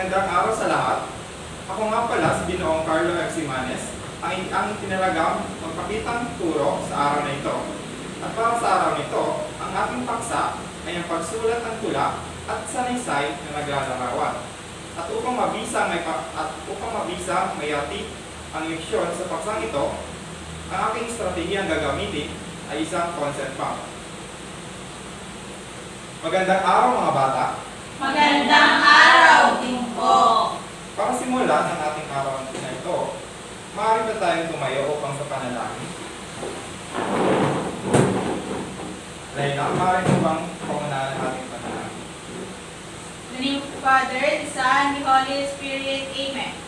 Magandang araw sa lahat. Ako nga pala si Ginoong Carlo F. Simanes, ang itinalagang magpakitang turo sa araw na ito. At para sa araw nito, ang ating paksa ay ang pagsulat ng tula at sanaysay na naglalarawan. At upang mabisa may ati ang leksyon sa paksang ito, ang aking estratehiyang gagamitin ay isang concept map. Magandang araw mga bata. Magandang araw din po. Para simulan ang ating araw na ito, maaari ba tayong tumayo upang sa panalangin? Layla, maaari mo bang pangunahan ang ating panalangin? In the name of the Father, the Son, and the Holy Spirit. Amen.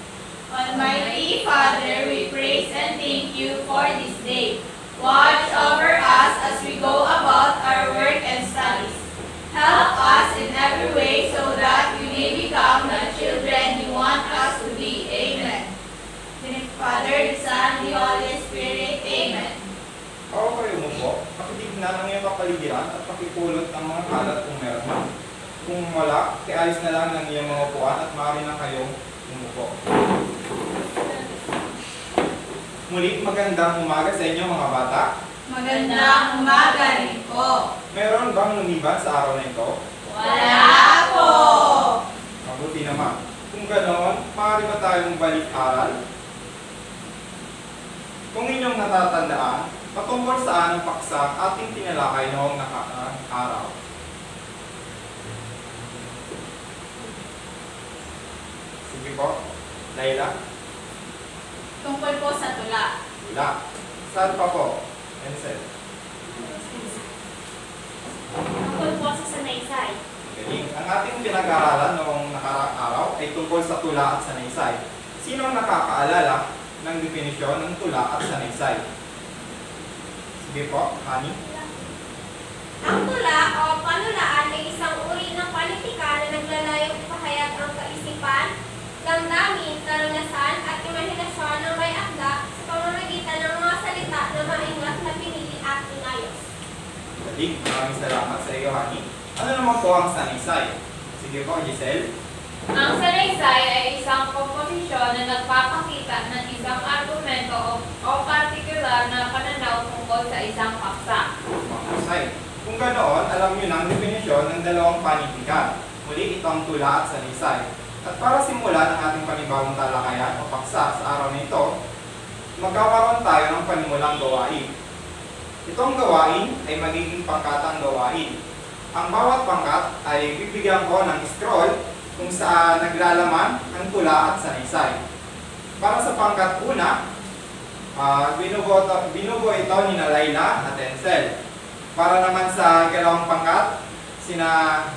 Almighty Father, we praise and thank you for this day. Watch over us as we go about our work and studies. Help us in every way so that we may become the children you want us to be. Amen. In the name of the Father, the Son, and the Holy Spirit. Amen. Ako kayo mo po, pakitignan ang iyong kapaligiran at pakipulot ng mga kalat kung meron man. Kung wala, kialis na lang ng iyong mga upuan at maaari na kayong umupo. Muli, magandang umaga sa inyo mga bata. Magandang umaga rin po. Meron bang lumiban sa araw na ito? Wala po. Mabuti naman. Kung ganoon, maaari ba tayong balik-aral? Kung inyong natatandaan, patungkol saan ang paksa ating tinalakay noong nakaraang araw? Sige po, Layla. Tungkol po sa tula. Tula. Saan pa po? Ansel. Tungkol po sa sanaysay. Galing. Ang ating pinag-aaralan noong nakaraang araw ay tungkol sa tula at sanaysay. Sino ang nakakaalala ng definisyon ng tula at sanaysay? Sige po, Hani. Ang tula o panulaan ay isang uri ng panitika na naglalayong ipahayag ang kaisipan, damdamin, karanasan at imahinasyon ng may akda sa pamamagitan ng mga salita na maingat na pinili at inayos. Galing. Maraming salamat sa iyo, Hani. Ano naman po ang sanaysay? Sige po, Giselle. Ang sanaysay ay isang komposisyon na nagpapakita ng isang argumento o partikular na pananaw tungkol sa isang paksa. Mahusay. Kung ganoon, alam niyo na ang definisyon ng dalawang panitikan. Muli, ito ang tula at sanaysay. At para simulan ang ating panibagong talakayan o paksa sa araw na ito, magkakaroon tayo ng panimulang gawain. Itong gawain ay magiging pangkatang gawain. Ang bawat pangkat ay bibigyan ko ng scroll kung saan naglalaman ang tula at sanaysay. Para sa pangkat una, binubo ito ni Layla at Ansel. Para naman sa ikalawang pangkat, sina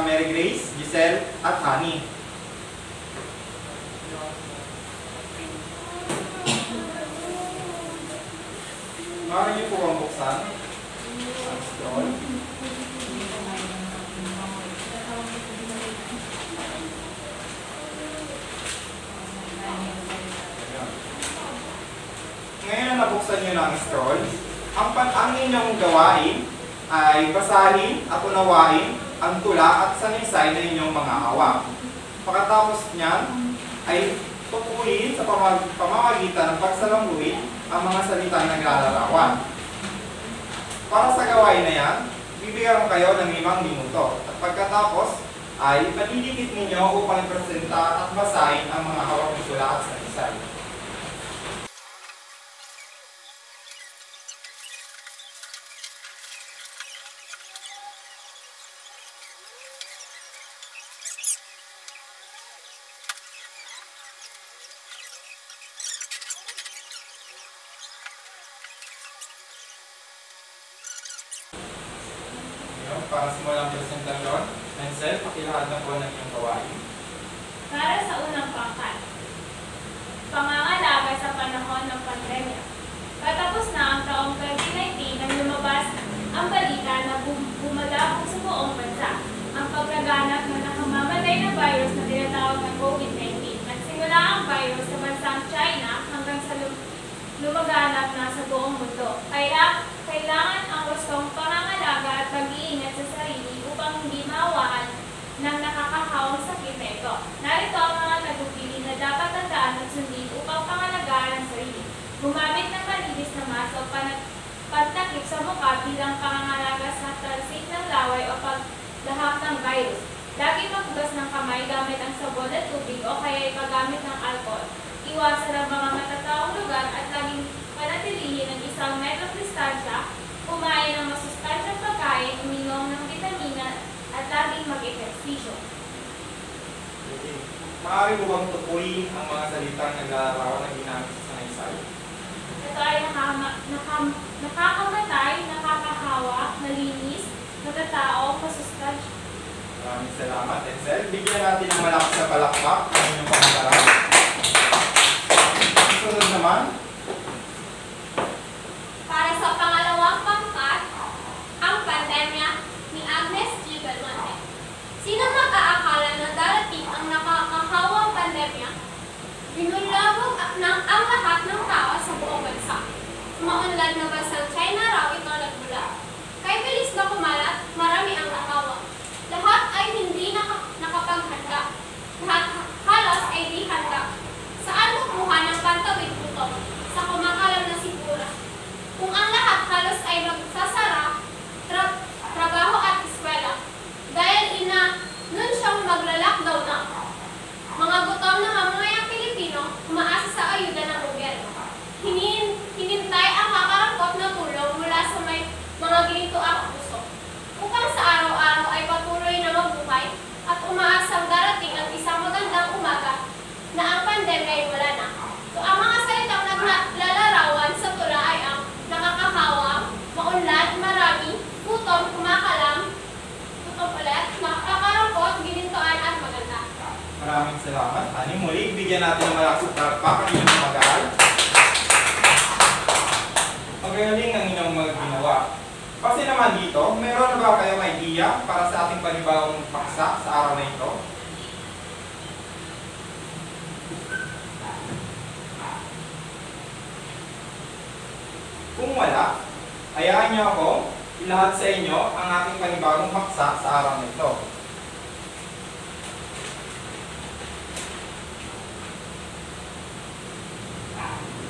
Mary Grace, Giselle at Honey. Maaari niyo po ang buksan ang scroll. Ngayon na nabuksan niyo na ang scroll, ang inyong gawain ay basahin at unawain ang tula at sanaysay na inyong mga hawak. Pagkatapos niyan ay tukuyin sa pamamagitan ng pagsalambuhin ang mga salitang naglalarawan. Para sa gawain na yan, bibigyan ko kayo ng 5 minuto. At pagkatapos ay palidikit ninyo upang ipresenta at basahin ang mga hawak ng tula at sanaysay. Para simulang presentasyon, Ansel, pakilahad na po ng iyong gawain. Para sa unang pangkat, pangangalaga sa panahon ng pandemya. Katapos na ang taong 2019 nang lumabas ang balita na bumadako sa buong bansa ang paglaganap ng nakamamatay na virus na tinatawag na COVID-19. Nagsimula ang virus sa bansang China hanggang sa lumaganap na sa buong mundo. Kaya kailangan ang gustong pangangalaga at pag-iingat sa sarili upang hindi mawaan ng nakakahawang sakit na ito. Narito ang mga tagumpili na dapat tandaan at sundin upang pangalagaan ang sarili. Gumamit ng malinis na mask o pantakip sa mukha bilang pangangalaga sa talsik ng laway o paglahap ng virus. Lagi maghugas ng kamay gamit ang sabon at tubig o kaya ipagamit ng alcohol. Iwasan ang mga matataong lugar at laging panatilihin ng 1 metrong distansya, kumain ng masustansyang pagkain, uminom ng vitamina at laging mag-ehersisyo. Maaari mo bang tukuyin ang mga salitang naglalarawan na ginamit sa sanaysay? Ito ay nakakamatay, nakakahawa, malinis, natatao, masustansya. Maraming salamat, Edsel. Bigyan natin ng malakas na palakpak ang inyong pag-aaral. Sunod naman, Para sa pangalawang pangkat, ang pandemya ni Agnes G. Belmonte. Sino mag-aakala na darating ang nakakahawang pandemya? Binulabog ang lahat ng tao sa buong bansa. Maunlad na bansang China raw ito nagmula. Kay bilis na kumalat, marami ang nakawa. Lahat ay hindi nakapaghanda. Lahat halos ay di handa. Saan kumuha ng pantawid puto? Sa kumakalam na sigura. Kung ang lahat halos ay magsasara, trabaho at eskwela. Dahil nun siyang magla-lockdown na. Mga gutom na mamamayang Pilipino umaasa sa ayuda ng gobyerno. Hinintay ang kakarapot na tulong mula sa may mga ginitoang puso. Upang sa araw-araw ay patuloy na mabuhay at umaasang darating ang isang magandang umaga na ang pandemya ay wala na. So ang mga salitang naglalarawan sa tula ay ang nakakahawa, maunlad, marami, gutom, kumakalam, gutom ulit, nakakarampot, ginintoan at maganda. maraming salamat. Ani, muli, bigyan natin ng malakas na palakpak ang inyong pag-aaral. Magaling ang inyong mga ginawa. Kasi naman dito, meron na ba kayong idea para sa ating panibagong paksa sa araw na ito? Kung wala, hayaan niyo ako ilahad sa inyo ang ating panibagong paksa sa araw na ito.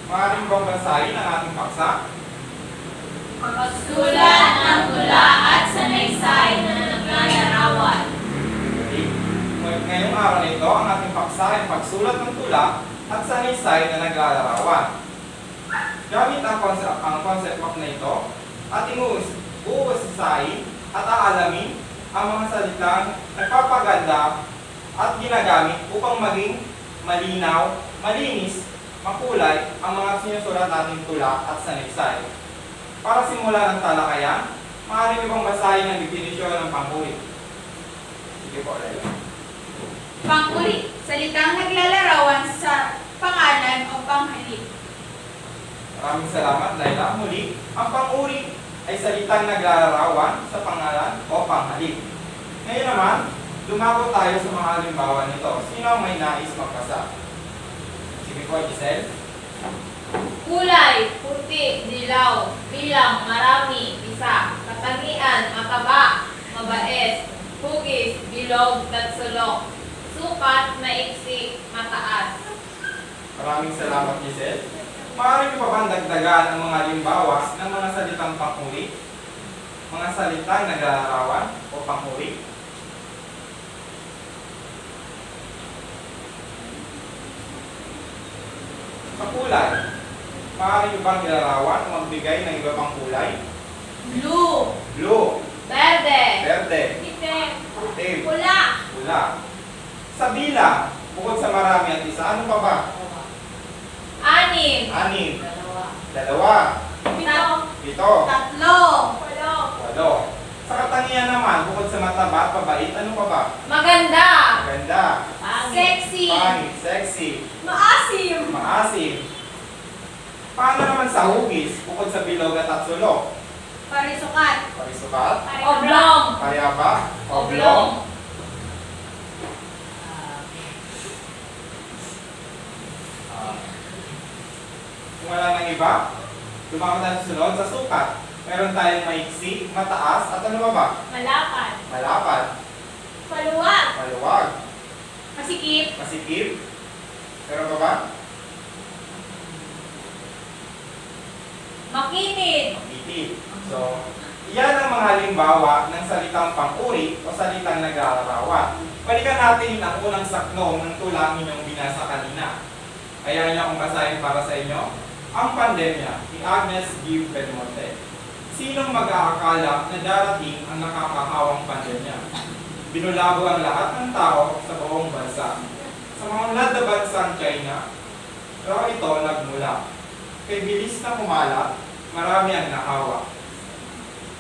Maaaring bang basahin ang ating paksa? Pagsulat ng tula at sanaysay na naglalarawan. Okay. Ngayong araw na ito, ang ating paksa ay pagsulat ng tula at sanaysay na naglalarawan. Gamit ang concept map na ito, ating uusasain at aalamin ang mga salitang nagpapaganda at ginagamit upang maging malinaw, malinis, makulay ang mga sinusulat nating tula at sanaysay. Para simulan ang talakayan, maaari niyo bang basahin ang definisyon ng panguri? Sige po, Laila. Panguri, salitang naglalarawan sa pangalan o panghalip. Maraming salamat, Laila. Muli, ang panguri ay salitang naglalarawan sa pangalan o panghalip. Ngayon naman, lumako tayo sa mga halimbawa nito. Sino ang may nais magbasa? Sige po, Giselle. Kulay, puti, dilaw, bilang, marami, isa, katangian, mataba, mabait, hugis, bilog, tatsulok, sukat, maiksi, mataas. Maraming salamat, Giselle. Maaari niyo pa bang dagdagan ang mga halimbawa ng mga salitang panguri? Mga salitang naglalarawan o panguri? Sa kulay, maaari niyo bang ilarawan o magbigay ng iba pang kulay? Blue, Blue, verde, verde, Itim, puti, pula, pula. Sa bilang, bukod sa marami at isa, ano pa ba? anim, Anim, dalawa, dalawa, pito, pito, tatlo, walo, walo. Sa katangian naman, bukod sa mataba at pabait, ano pa ba? maganda, Maganda, sexy, pangit, sexy, maasim, maasim. Paano naman sa hugis, bukod sa bilog at tatsulok? parisukat, Parisukat, oblong, payapa, oblong. oblong, Kung wala nang iba, lumako tayo sa sunod. Sa sukat, meron tayong maiksi, mataas, at ano ba ba? malapad, Malapad, paluwag, maluwag, Masikip. Meron pa ba? Makinit. Makitid. So, yan ang mga halimbawa ng salitang pang-uri o salitang nag-aarawan. Balikan natin ang unang sakno ng tulang inyong binasa kanina. Kaya niyo akong basahin para sa inyo. Ang pandemya ni Agnes G. Belmonte. Sinong mag-aakala na darating ang nakakahawang pandemya? Binulabo ang lahat ng tao sa buong bansa. Sa mga unlad na bansang China, pero ito nagmula. Kay bilis na kumalat, marami ang nahawa.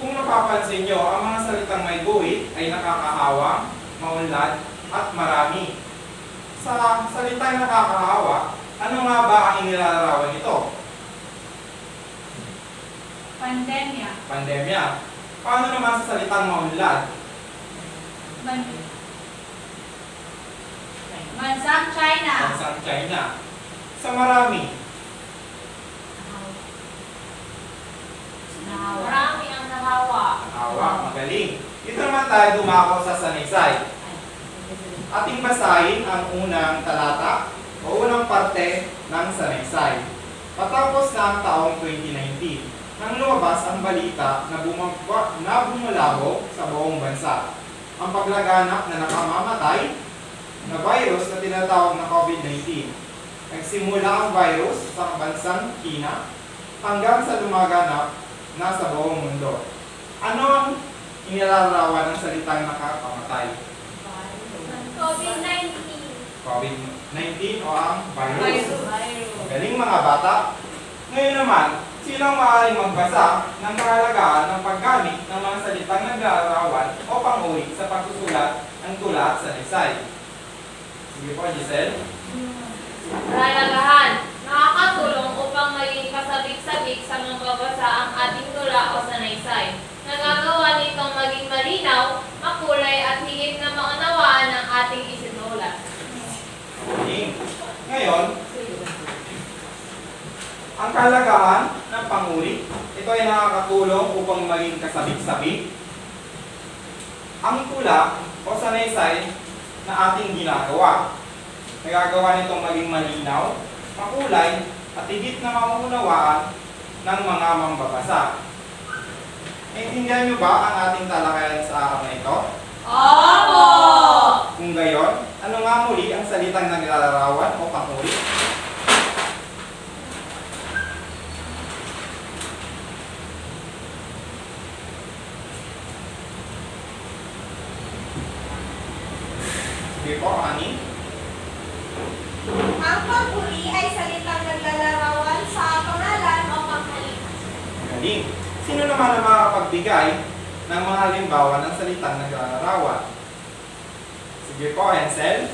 Kung napapansin nyo, ang mga salitang may guhit ay nakakahawa, maunlad, at marami. Sa salitang nakakahawa, ano nga ba ang inilalarawan nito? Pandemya. Pandemya. Paano naman sa salitang maunlad? Bansang China. Bansang China. Sa marami. Marami ang nahawa. Nahawa. Magaling. Dito naman tayo dumako sa sanaysay. Ating basahin ang unang talata o unang parte ng sanaysay. Patapos na ang taong 2019, nang lumabas ang balita na bumulabo sa buong bansa. Ang paglaganap na nakamamatay na virus na tinatawag na COVID-19. Nagsimula ang virus sa bansang China hanggang sa lumaganap na sa buong mundo. Ano ang inilalarawan ng salitang nakakamatay? COVID-19. COVID-19 o ang virus? Virus. Magaling mga bata. Ngayon naman, sino ang maaaring magbasa ng kahalagahan ng paggamit ng mga salitang nag-aarawan o pang-uwi sa pagsusulat ng tula at sanaysay? Sige po, Giselle. Kahalagahan. Nakakatulong upang maging kasabik-sabik sa magbabasa ang ating tula o sanaysay. Nagagawa nitong maging malinaw, makulay at higit na maunawaan ng ating isinulat. Okay. Ngayon, ang kahalagahan ng panguri, ito ay nakakatulong upang maging kasabik-sabik. Ang tula o sanaysay na ating ginagawa. Nagagawa nitong maging malinaw, makulay, at higit na maunawaan ng mga mambabasa. Naintindihan niyo ba ang ating talakayan sa araw na ito? Opo! Kung gayon, ano nga muli ang salitang naglalarawan o panguri? Sige po, Ani. Ang pag-uri ay salitang naglalarawan sa pangalan o panghalikan. Galing. Sino naman ang makakapagbigay ng mga halimbawa ng salitang naglalarawan? Sige po, Ansel.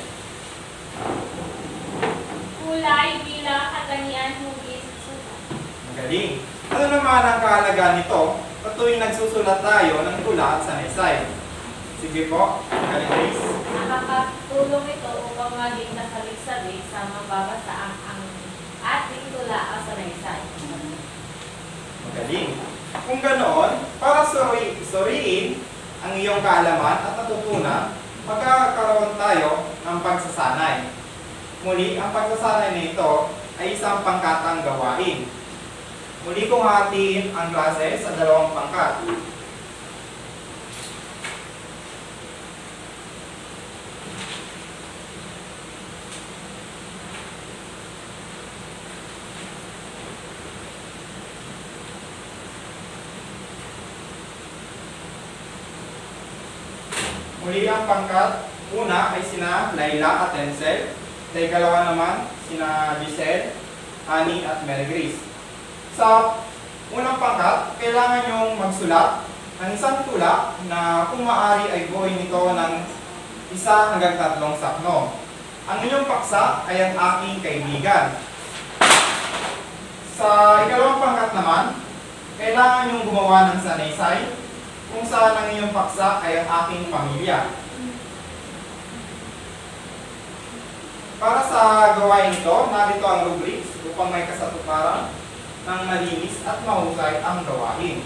Kulay, bilang, katangian, hugis, sukat. Magaling. Ano naman ang kahalaga nito sa tuwing nagsusulat tayo ng tula at sanaysay? Sige po, galing Grace. Nakakatulong ito upang maging kasabik-sabik sa mababasa ang ating tula o sanaysay. Magaling. Kung ganoon, para suriin ang iyong kaalaman at natutunan, magkakaroon tayo ng pagsasanay. Muli, ang pagsasanay na ito ay isang pangkatang gawain. Muli kong hatiin ang klase sa dalawang pangkat. Muli ang pangkat, una ay sina Laila at Ansel. Ikalawa naman, sina Giselle, Annie at Mary Grace. Sa unang pangkat, kailangan nyong magsulat ng isang tula na kung maaari ay buuin nito ng 1 hanggang 3 sakno. Ang inyong paksa ay ang aking kaibigan. Sa ikalawang pangkat naman, kailangan nyong gumawa ng sanaysay kung saan ang inyong paksa ay ang aking pamilya. Para sa gawain ito, narito ang rubrics upang may kasatuparan ng malinis at mahusay ang gawain.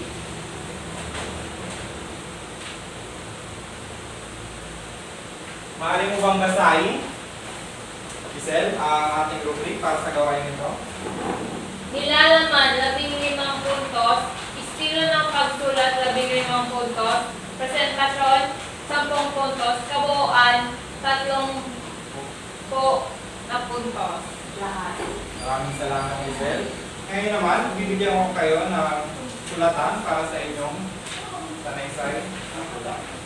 Maaari mo bang basahin Giselle, ang ating rubric para sa gawain nito. Nilalaman, 15 puntos. Estilo ng pagsulat, 15 puntos. Presentasyon, 10 puntos. Kabuuan, 30 na puntos. Lahat. Maraming salamat, Giselle. Ngayon naman, bibigyan ko kayo ng sulatan para sa inyong sanaysay ng tula.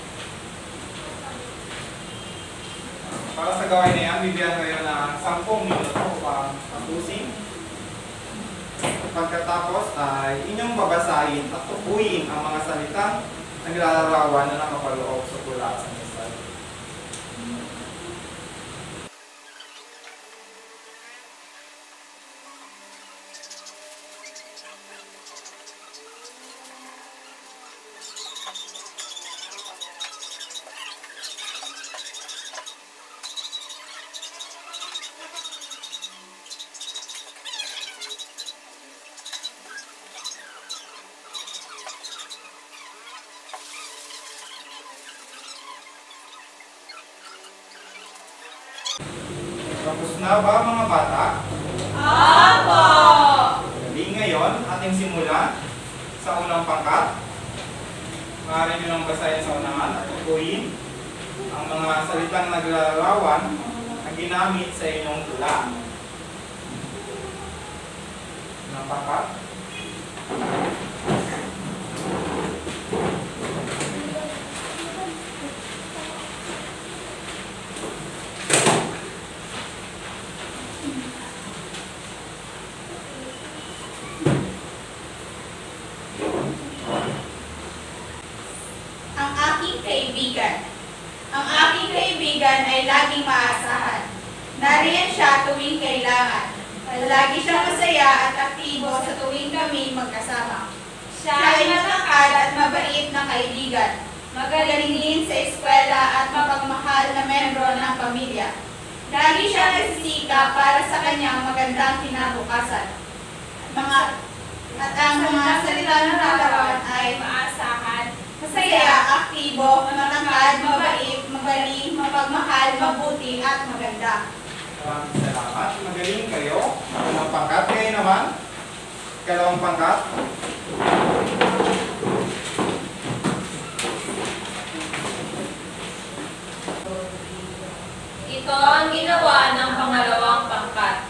Para sa gawain na yan, bibigyan kayo ng 10 minuto upang tapusin. Pagkatapos ay inyong babasahin at tukuyin ang mga salitang naglalarawan na nakapaloob sa tula at sanaysay. Tapos na ba mga bata? Opo! Hindi ngayon, ating simulan sa unang pangkat. Maaari nyo nang basahin sa unahan at tukuyin ang mga salitang naglalarawan na ginamit sa inyong tula. Unang pangkat. Ang aking kaibigan. Ang aking kaibigan ay laging maasahan. Nariyan siya tuwing kailangan. Lagi siyang masaya at aktibo sa tuwing kami magkasama. Siya ay matangkad at mabait na kaibigan. Magaling din sa eskwela at mapagmahal na membro ng pamilya. Lagi siya nagsisikap para sa kanyang magandang kinabukasan. At ang mga salita ng larawan ay Maasahan, masaya, aktibo, matangkad, mabait, magaling, mapagmahal, mabuti, at maganda. Maraming salamat. Magaling kayo. Unang pangkat. Ngayon naman, ikalawang pangkat. ito ang ginawa ng pangalawang pangkat.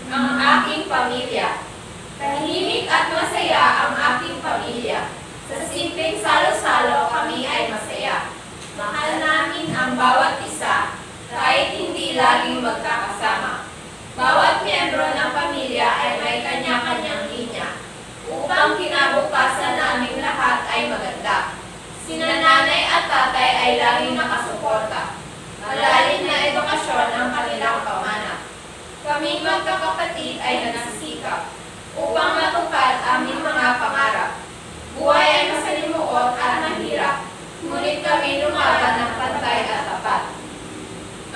Ang aking pamilya. Tahimik at masaya ang aking pamilya. Sa simpleng salo-salo kami ay masaya. Mahal namin ang bawat isa, kahit hindi laging magkakasama. Bawat miyembro ng pamilya ay may kanya-kanyang linya, upang kinabukasan naming lahat ay maganda. Sina nanay at tatay ay laging nakasuporta. Malalim na edukasyon ang kanilang pamana. Kaming magkakapatid ay nagsisikap upang matupad aming mga pangarap. Buhay ay masalimuot at mahirap, ngunit kami lumaban ng pantay at tapat.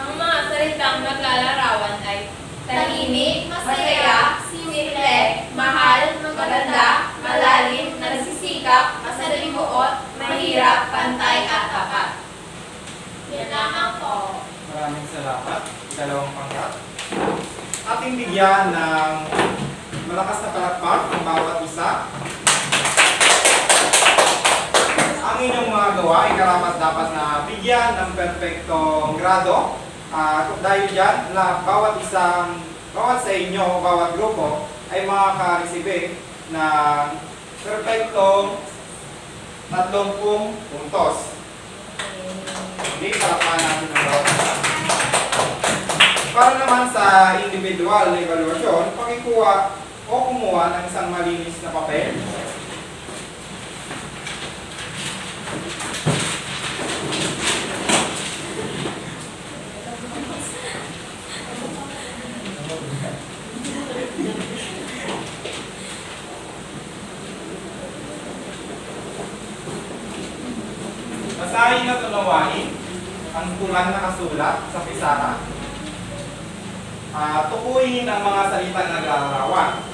Ang mga salitang naglalarawan ay tahimik, masaya, simple, mahal, maganda, malalim, nagsisikap, masalimuot, mahirap, pantay at tapat. Yan lamang po. Maraming salamat. Ikalawang pangkat. Ating bigyan ng malakas na palakpak ang bawat isa. Ang inyong mga gawa ay karapat dapat na bigyan ng perpektong grado. Dahil dyan, bawat sa inyo, bawat grupo ay makaka-receive ng perpektong 30 puntos. Okay, palakpakan natin ang bawat isa. Para naman sa individual na evaluation, pakikuha o kumuha ng isang malinis na papel. Basahin at unawain ang tulang nakasulat sa pisara. Tukuyin ang mga salitang naglalarawan.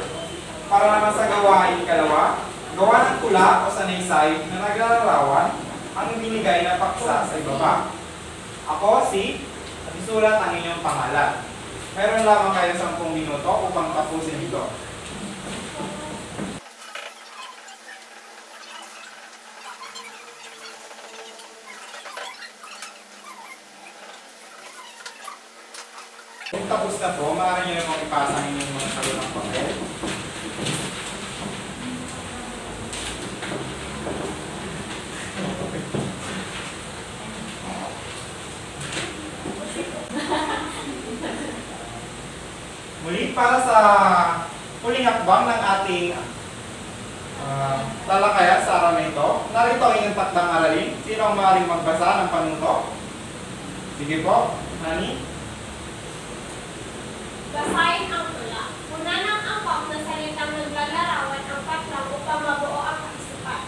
Para naman sa gawain ikalawa, gawa ng tula o sanaysay na naglalarawan ang binigay na paksa sa ibaba. Ako at isulat ang inyong pangalan. Meron lamang kayo 10 minuto upang tapusin ito. Kung tapos na po, maaari nyo namang ipasa ang inyong mga salulang papel. Muli, para sa huling hakbang ng ating talakayan sa araw na ito, narito ang inyong takdang aralin. Sino ang maaaring magbasa ng panuto? Sige po, Nani. Basahin ang tula. Una ng angkop na salitang naglalarawan ang patlang upang mabuo ang kaisipan.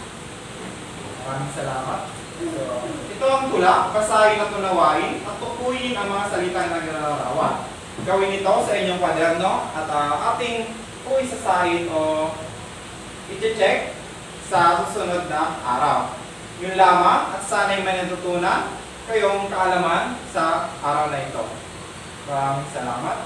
Maraming salamat. So, ito ang tula, basahin at unawain at tukuyin ang mga salitang naglalarawan. Gawin ito sa inyong kwaderno at ating isasahin o i-check sa susunod na araw. Yun lamang at sana'y may natutunan kayong kaalaman sa araw na ito. Maraming salamat.